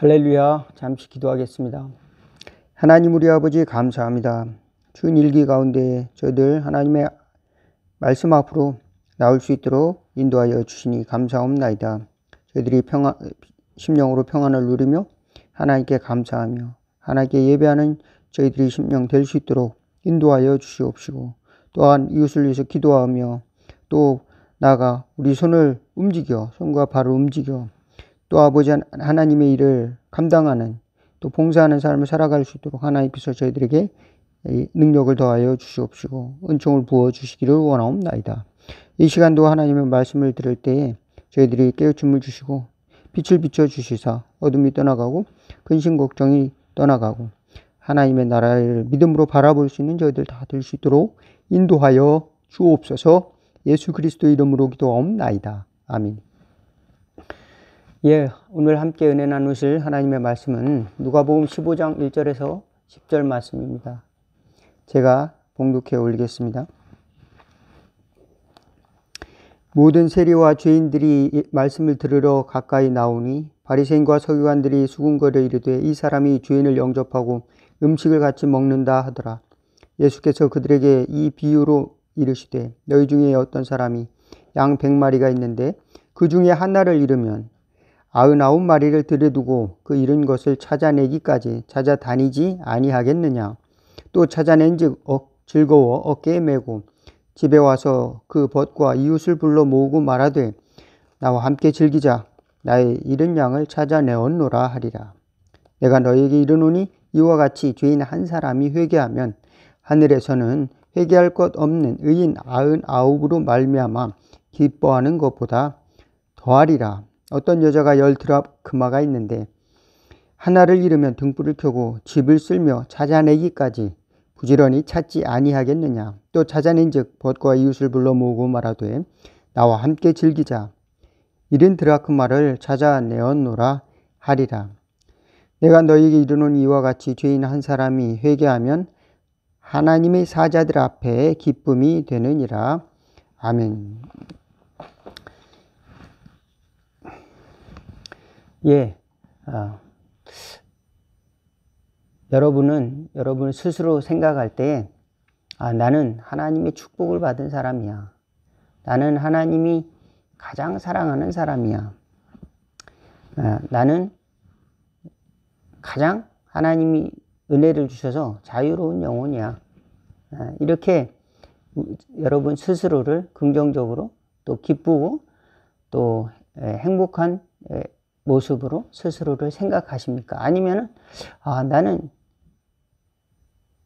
할렐루야. 잠시 기도하겠습니다. 하나님 우리 아버지 감사합니다. 준 일기 가운데 저희들 하나님의 말씀 앞으로 나올 수 있도록 인도하여 주시니 감사옵나이다. 저희들이 심령으로 평안을 누리며 하나님께 감사하며 하나님께 예배하는 저희들이 심령 될 수 있도록 인도하여 주시옵시고, 또한 이웃을 위해서 기도하며 또 나아가 우리 손과 발을 움직여 또 아버지 하나님의 일을 감당하는, 또 봉사하는 삶을 살아갈 수 있도록 하나님께서 저희들에게 능력을 더하여 주시옵시고 은총을 부어 주시기를 원하옵나이다. 이 시간도 하나님의 말씀을 들을 때에 저희들이 깨우침을 주시고 빛을 비춰 주시사 어둠이 떠나가고 근심 걱정이 떠나가고 하나님의 나라를 믿음으로 바라볼 수 있는 저희들 다 될 수 있도록 인도하여 주옵소서. 예수 그리스도 이름으로 기도하옵나이다. 아멘. 오늘 함께 은혜 나누실 하나님의 말씀은 누가복음 15장 1절에서 10절 말씀입니다. 제가 봉독해 올리겠습니다. 모든 세리와 죄인들이 말씀을 들으러 가까이 나오니 바리새인과 서기관들이 수군거려 이르되 이 사람이 죄인을 영접하고 음식을 같이 먹는다 하더라. 예수께서 그들에게 이 비유로 이르시되 너희 중에 어떤 사람이 양 100마리가 있는데 그 중에 하나를 잃으면 99마리를 들여두고 그 잃은 것을 찾아내기까지 찾아다니지 아니하겠느냐. 또 찾아낸즉 즐거워 어깨에 메고 집에 와서 그 벗과 이웃을 불러 모으고 말하되 나와 함께 즐기자. 나의 잃은 양을 찾아내었노라 하리라. 내가 너희에게 이르노니 이와 같이 죄인 한 사람이 회개하면 하늘에서는 회개할 것 없는 의인 99으로 말미암아 기뻐하는 것보다 더하리라. 어떤 여자가 10드라크마가 있는데 하나를 잃으면 등불을 켜고 집을 쓸며 찾아내기까지 부지런히 찾지 아니하겠느냐. 또 찾아낸즉 벗과 이웃을 불러 모으고 말하되 나와 함께 즐기자. 70드라크마를 찾아내었노라 하리라. 내가 너희에게 이르노니 이와 같이 죄인 한 사람이 회개하면 하나님의 사자들 앞에 기쁨이 되느니라. 아멘. 여러분 스스로 생각할 때 나는 하나님의 축복을 받은 사람이야. 나는 하나님이 가장 사랑하는 사람이야. 나는 가장 하나님이 은혜를 주셔서 자유로운 영혼이야. 이렇게 여러분 스스로를 긍정적으로 또 기쁘고 또 행복한 모습으로 스스로를 생각하십니까? 아니면은 나는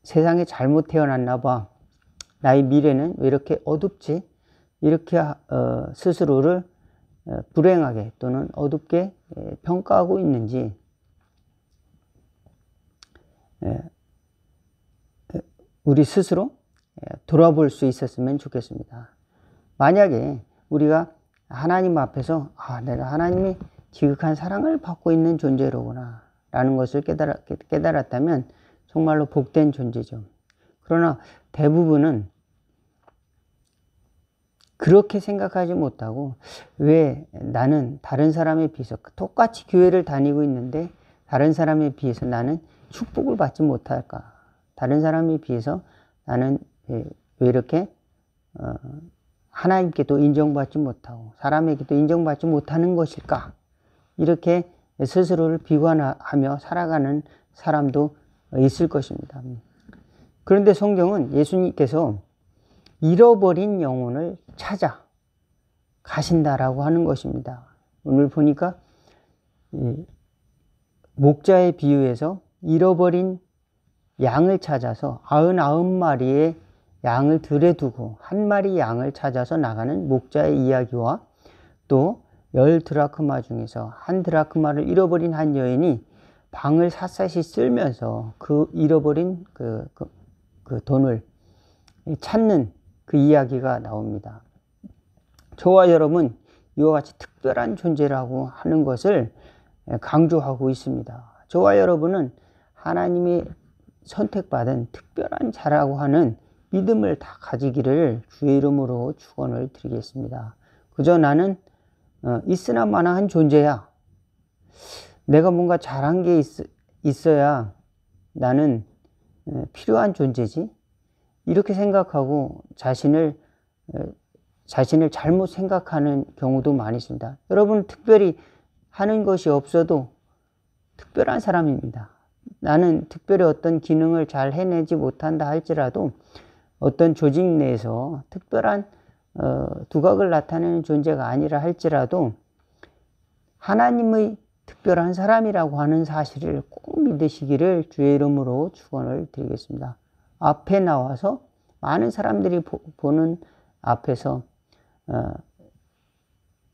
세상에 잘못 태어났나 봐. 나의 미래는 왜 이렇게 어둡지? 이렇게 스스로를 불행하게 또는 어둡게 평가하고 있는지 우리 스스로 돌아볼 수 있었으면 좋겠습니다. 만약에 우리가 하나님 앞에서 내가 하나님의 지극한 사랑을 받고 있는 존재로구나 라는 것을 깨달았다면 정말로 복된 존재죠. 그러나 대부분은 그렇게 생각하지 못하고 왜 나는 다른 사람에 비해서 똑같이 교회를 다니고 있는데 다른 사람에 비해서 나는 축복을 받지 못할까? 다른 사람에 비해서 나는 왜 이렇게 하나님께도 인정받지 못하고 사람에게도 인정받지 못하는 것일까? 이렇게 스스로를 비관하며 살아가는 사람도 있을 것입니다. 그런데 성경은 예수님께서 잃어버린 영혼을 찾아 가신다라고 하는 것입니다. 오늘 보니까 목자의 비유에서 잃어버린 양을 찾아서 99마리의 양을 들에 두고 한 마리 양을 찾아서 나가는 목자의 이야기와 또 10드라크마 중에서 1드라크마를 잃어버린 한 여인이 방을 샅샅이 쓸면서 그 잃어버린 그 돈을 찾는 그 이야기가 나옵니다. 저와 여러분 이와 같이 특별한 존재라고 하는 것을 강조하고 있습니다. 저와 여러분은 하나님이 선택받은 특별한 자라고 하는 믿음을 다 가지기를 주의 이름으로 축원을 드리겠습니다. 그저 나는 있으나 마나한 존재야. 내가 뭔가 잘한 게 있어야 나는 필요한 존재지. 이렇게 생각하고 자신을 잘못 생각하는 경우도 많이 있습니다. 여러분 특별히 하는 것이 없어도 특별한 사람입니다. 나는 특별히 어떤 기능을 잘 해내지 못한다 할지라도 어떤 조직 내에서 특별한 두각을 나타내는 존재가 아니라 할지라도 하나님의 특별한 사람이라고 하는 사실을 꼭 믿으시기를 주의 이름으로 축원을 드리겠습니다. 앞에 나와서 많은 사람들이 보는 앞에서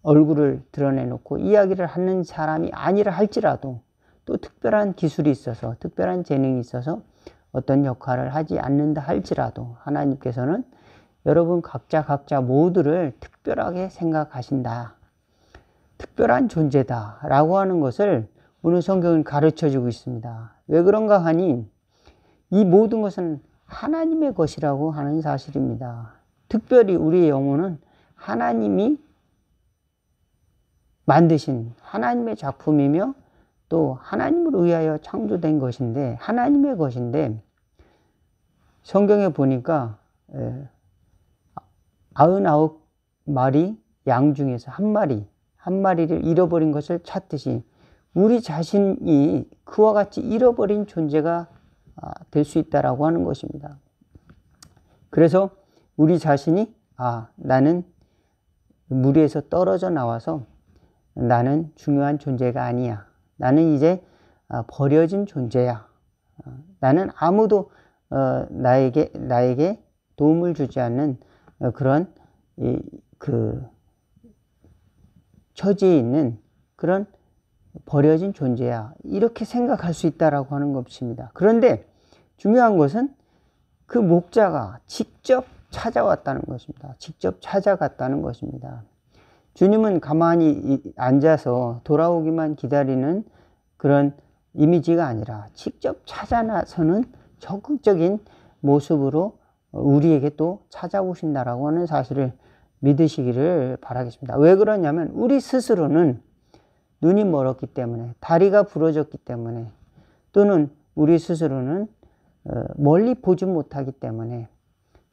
얼굴을 드러내놓고 이야기를 하는 사람이 아니라 할지라도 또 특별한 기술이 있어서 특별한 재능이 있어서 어떤 역할을 하지 않는다 할지라도 하나님께서는 여러분 각자 모두를 특별하게 생각하신다. 특별한 존재다 라고 하는 것을 오늘 성경은 가르쳐주고 있습니다. 왜 그런가 하니 이 모든 것은 하나님의 것이라고 하는 사실입니다. 특별히 우리의 영혼은 하나님이 만드신 하나님의 작품이며 또 하나님을 의하여 창조된 것인데 하나님의 것인데 성경에 보니까 99마리 양 중에서 한 마리를 잃어버린 것을 찾듯이 우리 자신이 그와 같이 잃어버린 존재가 될 수 있다라고 하는 것입니다. 그래서 우리 자신이 나는 무리에서 떨어져 나와서 나는 중요한 존재가 아니야. 나는 이제 버려진 존재야. 나는 아무도 나에게 도움을 주지 않는 그런 처지에 있는 그런 버려진 존재야. 이렇게 생각할 수 있다라고 하는 것입니다. 그런데 중요한 것은 그 목자가 직접 찾아왔다는 것입니다. 직접 찾아갔다는 것입니다. 주님은 가만히 앉아서 돌아오기만 기다리는 그런 이미지가 아니라 직접 찾아 나서는 적극적인 모습으로 우리에게 또 찾아오신다라고 하는 사실을 믿으시기를 바라겠습니다. 왜 그러냐면 우리 스스로는 눈이 멀었기 때문에 다리가 부러졌기 때문에 또는 우리 스스로는 멀리 보지 못하기 때문에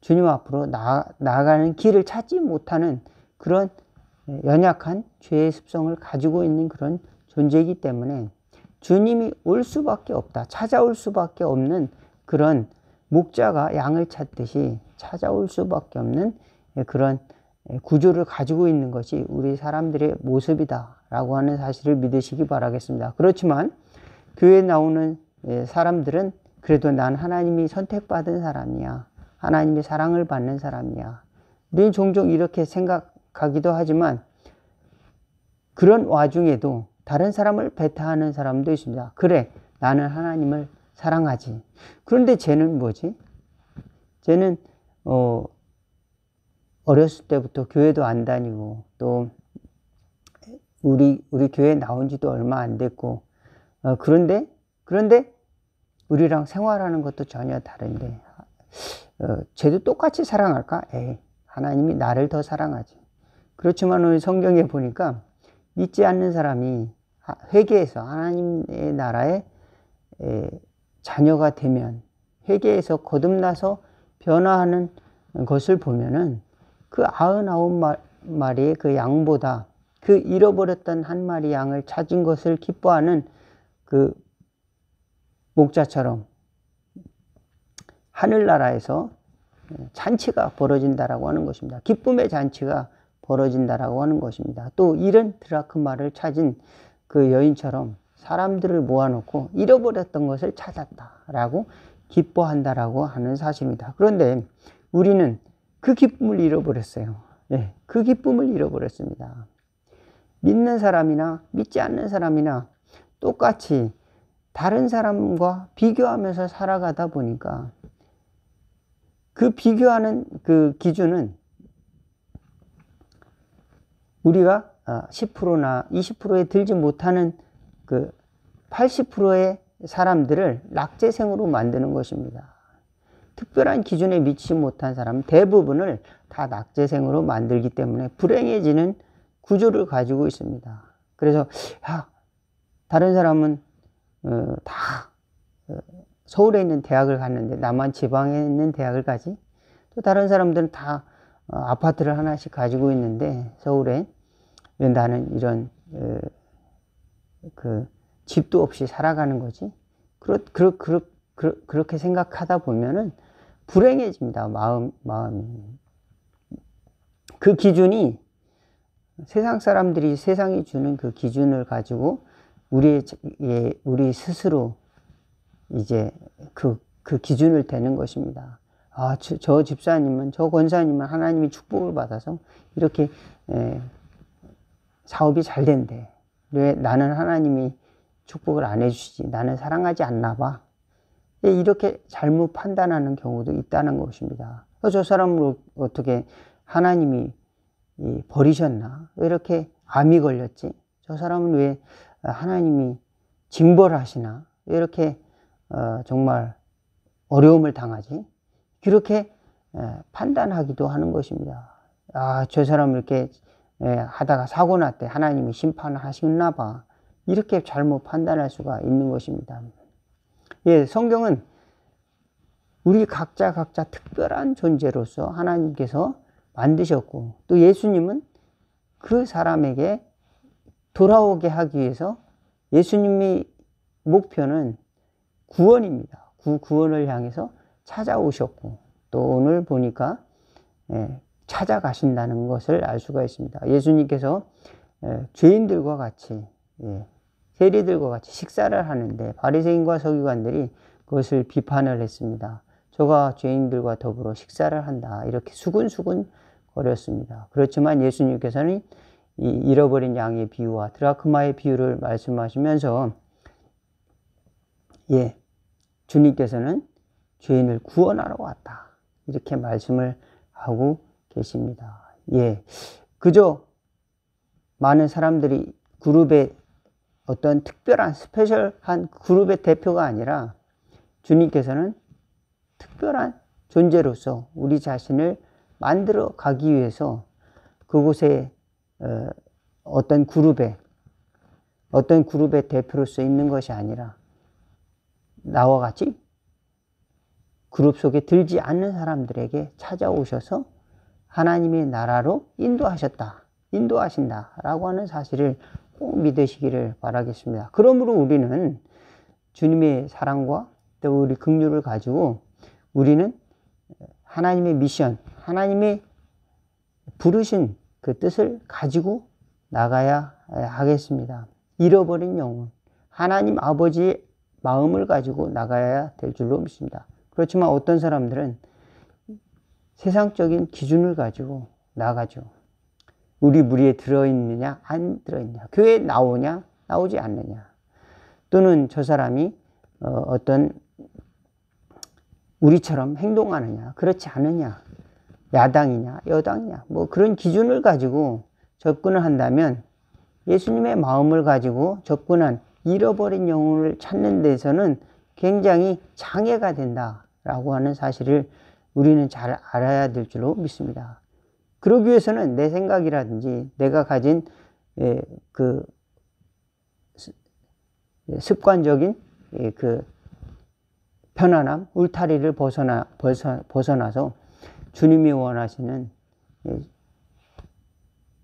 주님 앞으로 나아가는 길을 찾지 못하는 그런 연약한 죄의 습성을 가지고 있는 그런 존재이기 때문에 주님이 올 수밖에 없다. 찾아올 수밖에 없는 그런 목자가 양을 찾듯이 찾아올 수밖에 없는 그런 구조를 가지고 있는 것이 우리 사람들의 모습이다 라고 하는 사실을 믿으시기 바라겠습니다. 그렇지만 교회에 나오는 사람들은 그래도 난 하나님이 선택받은 사람이야. 하나님의 사랑을 받는 사람이야. 우리는 종종 이렇게 생각하기도 하지만 그런 와중에도 다른 사람을 배타하는 사람도 있습니다. 그래, 나는 하나님을 사랑하지. 그런데 쟤는 뭐지? 쟤는 어렸을 때부터 교회도 안 다니고 또 우리 교회에 나온 지도 얼마 안 됐고 그런데 우리랑 생활하는 것도 전혀 다른데 쟤도 똑같이 사랑할까? 하나님이 나를 더 사랑하지. 그렇지만 오늘 성경에 보니까 믿지 않는 사람이 회개해서 하나님의 나라의 자녀가 되면 회개해서 거듭나서 변화하는 것을 보면은 그 99마리의 그 양보다 그 잃어버렸던 한 마리 양을 찾은 것을 기뻐하는 그 목자처럼 하늘나라에서 잔치가 벌어진다라고 하는 것입니다. 기쁨의 잔치가 벌어진다라고 하는 것입니다. 또 잃은 드라크마를 찾은 그 여인처럼 사람들을 모아놓고 잃어버렸던 것을 찾았다라고 기뻐한다라고 하는 사실입니다. 그런데 우리는 그 기쁨을 잃어버렸어요. 그 기쁨을 잃어버렸습니다. 믿는 사람이나 믿지 않는 사람이나 똑같이 다른 사람과 비교하면서 살아가다 보니까 그 비교하는 그 기준은 우리가 10%나 20%에 들지 못하는 그 80%의 사람들을 낙제생으로 만드는 것입니다. 특별한 기준에 미치지 못한 사람 대부분을 다 낙제생으로 만들기 때문에 불행해지는 구조를 가지고 있습니다. 그래서 다른 사람은 다 서울에 있는 대학을 갔는데 나만 지방에 있는 대학을 가지? 또 다른 사람들은 다 아파트를 하나씩 가지고 있는데 서울에 왜 나는 이런 그 집도 없이 살아가는 거지? 그렇게 생각하다 보면은 불행해집니다. 마음이. 그 기준이 세상 사람들이 세상이 주는 그 기준을 가지고 우리 스스로 이제 그 기준을 대는 것입니다. 아, 저 집사님은, 저 권사님은 하나님이 축복을 받아서 이렇게 사업이 잘 된대. 왜 나는 하나님이 축복을 안 해주시지? 나는 사랑하지 않나 봐. 이렇게 잘못 판단하는 경우도 있다는 것입니다. 저 사람을 어떻게 하나님이 버리셨나? 왜 이렇게 암이 걸렸지? 저 사람은 왜 하나님이 징벌하시나? 왜 이렇게 정말 어려움을 당하지? 그렇게 판단하기도 하는 것입니다. 아, 저 사람을 이렇게 하다가 사고 났대. 하나님이 심판을 하셨나 봐. 이렇게 잘못 판단할 수가 있는 것입니다. 예, 성경은 우리 각자 특별한 존재로서 하나님께서 만드셨고, 또 예수님은 그 사람에게 돌아오게 하기 위해서 예수님의 목표는 구원입니다. 구원을 향해서 찾아오셨고, 또 오늘 보니까 찾아가신다는 것을 알 수가 있습니다. 예수님께서 죄인들과 같이, 세리들과 같이 식사를 하는데 바리새인과 서기관들이 그것을 비판을 했습니다. 저가 죄인들과 더불어 식사를 한다. 이렇게 수군수군 거렸습니다. 그렇지만 예수님께서는 이 잃어버린 양의 비유와 드라크마의 비유를 말씀하시면서 주님께서는 죄인을 구원하러 왔다. 이렇게 말씀을 하고 계십니다. 그저 많은 사람들이 그룹의 어떤 특별한 스페셜한 그룹의 대표가 아니라 주님께서는 특별한 존재로서 우리 자신을 만들어 가기 위해서 그곳에 어떤 그룹의 대표로서 있는 것이 아니라 나와 같이 그룹 속에 들지 않는 사람들에게 찾아오셔서 하나님의 나라로 인도하신다라고 하는 사실을 꼭 믿으시기를 바라겠습니다. 그러므로 우리는 주님의 사랑과 또 우리 긍휼을 가지고 우리는 하나님의 미션, 하나님의 부르신 그 뜻을 가지고 나가야 하겠습니다. 잃어버린 영혼, 하나님 아버지의 마음을 가지고 나가야 될 줄로 믿습니다. 그렇지만 어떤 사람들은 세상적인 기준을 가지고 나가죠. 우리 무리에 들어있느냐 안 들어있느냐, 교회에 나오냐 나오지 않느냐, 또는 저 사람이 어떤 우리처럼 행동하느냐 그렇지 않느냐, 야당이냐 여당이냐, 뭐 그런 기준을 가지고 접근을 한다면 예수님의 마음을 가지고 접근한 잃어버린 영혼을 찾는 데서는 굉장히 장애가 된다라고 하는 사실을 우리는 잘 알아야 될 줄로 믿습니다. 그러기 위해서는 내 생각이라든지 내가 가진 그 습관적인 그 편안함, 울타리를 벗어나서 주님이 원하시는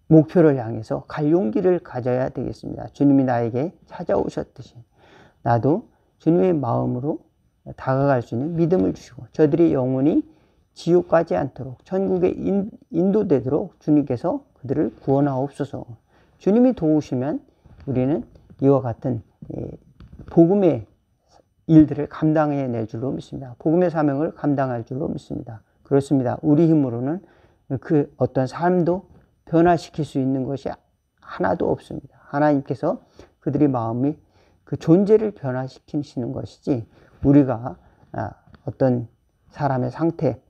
목표를 향해서 갈 용기를 가져야 되겠습니다. 주님이 나에게 찾아오셨듯이 나도 주님의 마음으로 다가갈 수 있는 믿음을 주시고 저들이 영원히 지옥 가지 않도록 천국에 인도되도록 주님께서 그들을 구원하옵소서. 주님이 도우시면 우리는 이와 같은 복음의 일들을 감당해낼 줄로 믿습니다. 복음의 사명을 감당할 줄로 믿습니다. 그렇습니다. 우리 힘으로는 그 어떤 삶도 변화시킬 수 있는 것이 하나도 없습니다. 하나님께서 그들의 마음이 그 존재를 변화시키시는 것이지 우리가 어떤 사람의 상태,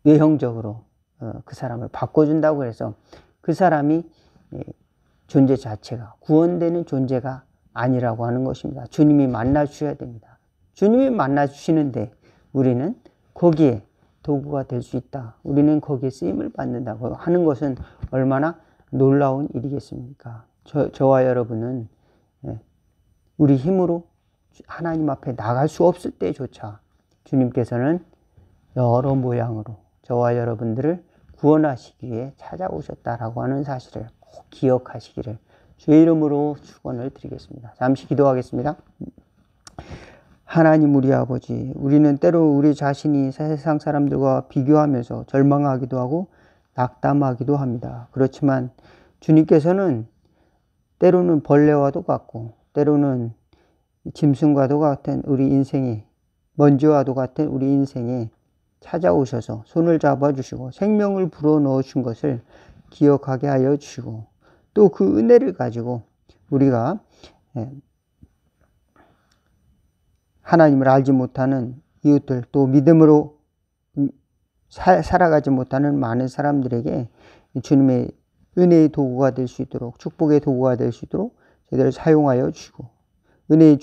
외형적으로 그 사람을 바꿔준다고 해서 그 사람이 존재 자체가 구원되는 존재가 아니라고 하는 것입니다. 주님이 만나주셔야 됩니다. 주님이 만나주시는데 우리는 거기에 도구가 될 수 있다. 우리는 거기에 쓰임을 받는다고 하는 것은 얼마나 놀라운 일이겠습니까? 저와 여러분은 우리 힘으로 하나님 앞에 나갈 수 없을 때조차 주님께서는 여러 모양으로 저와 여러분들을 구원하시기 위해 찾아오셨다라고 하는 사실을 꼭 기억하시기를 주의 이름으로 축원을 드리겠습니다. 잠시 기도하겠습니다. 하나님 우리 아버지, 우리는 때로 우리 자신이 세상 사람들과 비교하면서 절망하기도 하고 낙담하기도 합니다. 그렇지만 주님께서는 때로는 벌레와도 같고 때로는 짐승과도 같은 우리 인생에, 먼지와도 같은 우리 인생에 찾아오셔서 손을 잡아주시고 생명을 불어넣으신 것을 기억하게 하여 주시고 또 그 은혜를 가지고 우리가 하나님을 알지 못하는 이웃들, 또 믿음으로 살아가지 못하는 많은 사람들에게 주님의 은혜의 도구가 될 수 있도록, 축복의 도구가 될 수 있도록 저희들을 사용하여 주시고 은혜의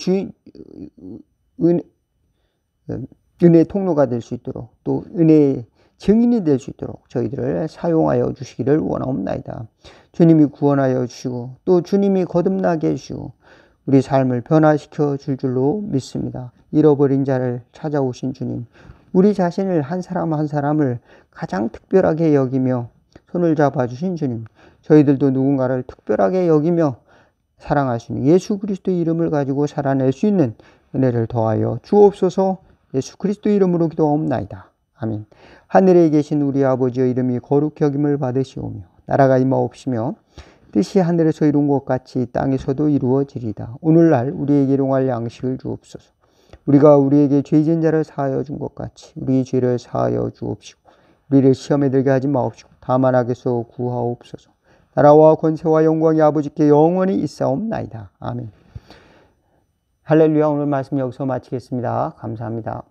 은혜의 통로가 될 수 있도록, 또 은혜의 증인이 될 수 있도록 저희들을 사용하여 주시기를 원하옵나이다. 주님이 구원하여 주시고 또 주님이 거듭나게 해주시고 우리 삶을 변화시켜 줄 줄로 믿습니다. 잃어버린 자를 찾아오신 주님, 우리 자신을 한 사람 한 사람을 가장 특별하게 여기며 손을 잡아주신 주님, 저희들도 누군가를 특별하게 여기며 사랑할 수 있는 예수 그리스도의 이름을 가지고 살아낼 수 있는 은혜를 더하여 주옵소서. 예수 그리스도의 이름으로 기도하옵나이다. 아멘. 하늘에 계신 우리 아버지의 이름이 거룩히 여김을 받으시오며 나라가 임하옵시며 뜻이 하늘에서 이룬 것 같이 땅에서도 이루어지리다. 오늘날 우리에게 일용할 양식을 주옵소서. 우리가 우리에게 죄진 자를 사하여 준 것 같이 우리 죄를 사하여 주옵시고 우리를 시험에 들게 하지 마옵시고 다만 악에서 구하옵소서. 나라와 권세와 영광이 아버지께 영원히 있사옵나이다. 아멘. 할렐루야. 오늘 말씀 여기서 마치겠습니다. 감사합니다.